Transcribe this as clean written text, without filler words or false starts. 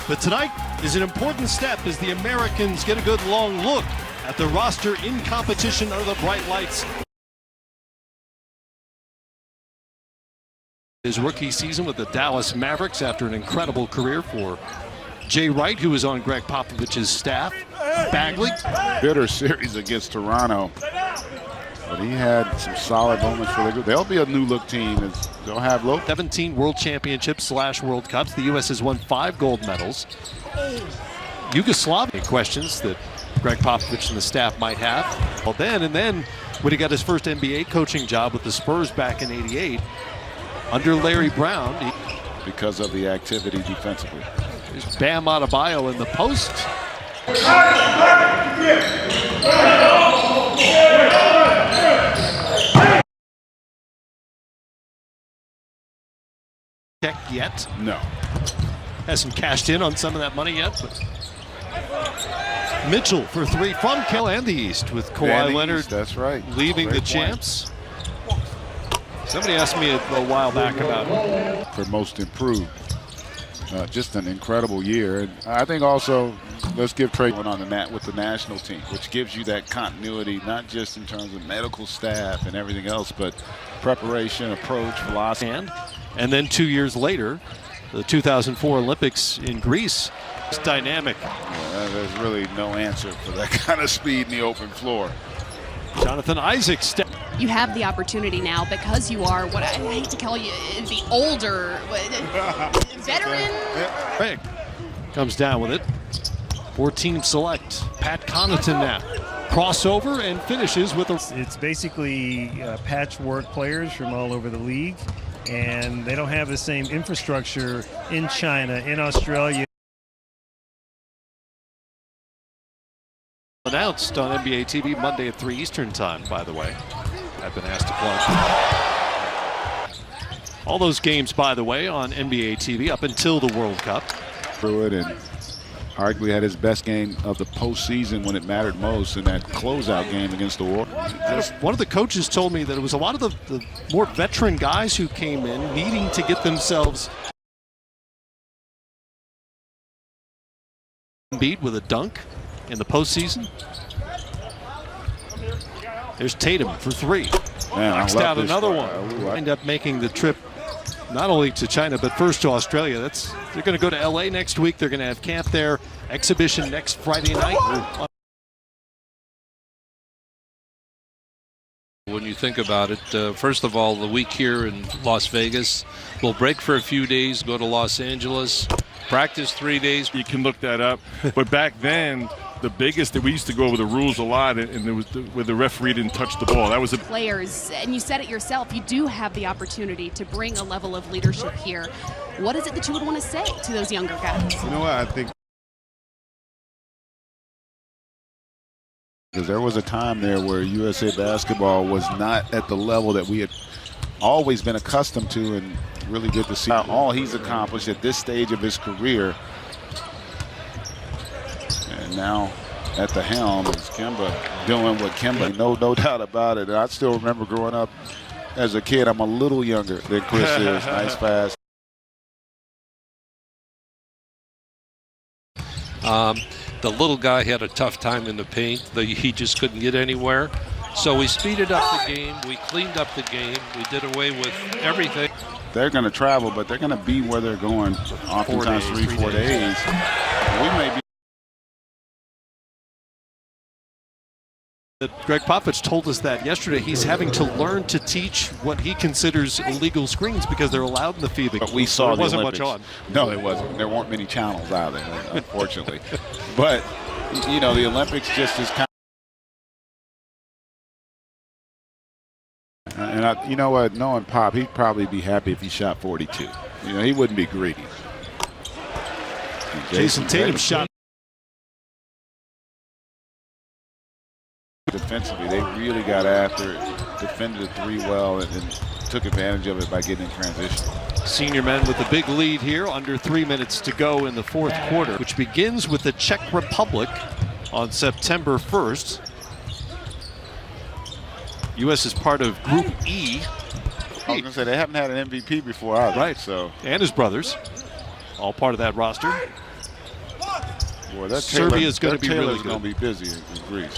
But tonight is an important step as the Americans get a good long look at the roster in competition under the bright lights. His rookie season with the Dallas Mavericks after an incredible career for Jay Wright, who was on Greg Popovich's staff. Bagley. Bitter series against Toronto, but he had some solid moments for the group. They'll be a new look team. They'll have 17 World Championships / World Cups. The U.S. has won 5 gold medals. Yugoslavia questions that Greg Popovich and the staff might have. Well, then when he got his first NBA coaching job with the Spurs back in '88 under Larry Brown. Because of the activity defensively. There's Bam Adebayo in the post. Check yet? No. Hasn't cashed in on some of that money yet. But Mitchell for 3 from Kel and the East with Kawhi Leonard. That's right. Leaving the champs. Somebody asked me a while back about for most improved. Just an incredible year, and I think also let's give Trey one on the mat with the national team, which gives you that continuity, not just in terms of medical staff and everything else, but preparation, approach, philosophy. And then 2 years later, the 2004 Olympics in Greece. It's dynamic. Yeah, there's really no answer for that kind of speed in the open floor. Jonathan Isaac. You have the opportunity now because you are what I hate to call you the older veteran. Craig comes down with it. 4-team select. Pat Connaughton now. Crossover and finishes with a. It's basically patchwork players from all over the league, and they don't have the same infrastructure in China, in Australia. Announced on NBA TV Monday at 3 Eastern time, by the way. I've been asked to plug. All those games, by the way, on NBA TV up until the World Cup. Through it, and arguably had his best game of the postseason when it mattered most in that closeout game against the Warriors. One of the coaches told me that it was a lot of the more veteran guys who came in needing to get themselves beat with a dunk in the postseason. There's Tatum for 3. Knocks down another one. End up making the trip not only to China, but first to Australia. They're going to go to LA next week. They're going to have camp there. Exhibition next Friday night. When you think about it, first of all, the week here in Las Vegas, we'll break for a few days, go to Los Angeles, practice 3 days. You can look that up. But back then, the biggest that we used to go over the rules a lot, and there was where the referee didn't touch the ball. That was a players, and you said it yourself. You do have the opportunity to bring a level of leadership here. What is it that you would want to say to those younger guys? You know what? I think because there was a time there where USA basketball was not at the level that we had always been accustomed to, and really good to see all he's accomplished at this stage of his career. And now at the helm is Kemba doing what Kemba, no doubt about it. And I still remember growing up as a kid. I'm a little younger than Chris is. Nice pass. The little guy had a tough time in the paint. He just couldn't get anywhere. So we speeded up the game. We cleaned up the game. We did away with everything. They're going to travel, but they're going to be where they're going oftentimes 3-4 days. We may be. Greg Popovich told us that yesterday. He's having to learn to teach what he considers illegal screens because they're allowed in the FIBA. But we saw there the wasn't Olympics. much on. No, there wasn't. There weren't many channels out there, unfortunately. But, you know, the Olympics just is kind of. And you know what? Knowing Pop, he'd probably be happy if he shot 42. You know, he wouldn't be greedy. Jason Tatum shot. Defensively, they really got after it, defended the 3 well, and then took advantage of it by getting in transition. Senior men with a big lead here, under 3 minutes to go in the 4th quarter, which begins with the Czech Republic on September 1st. U.S. is part of Group E. I was going to say, they haven't had an MVP before either. Right. So. And his brothers, all part of that roster. Boy, that Serbia is going to be Taylor's really good. going to be busy in Greece.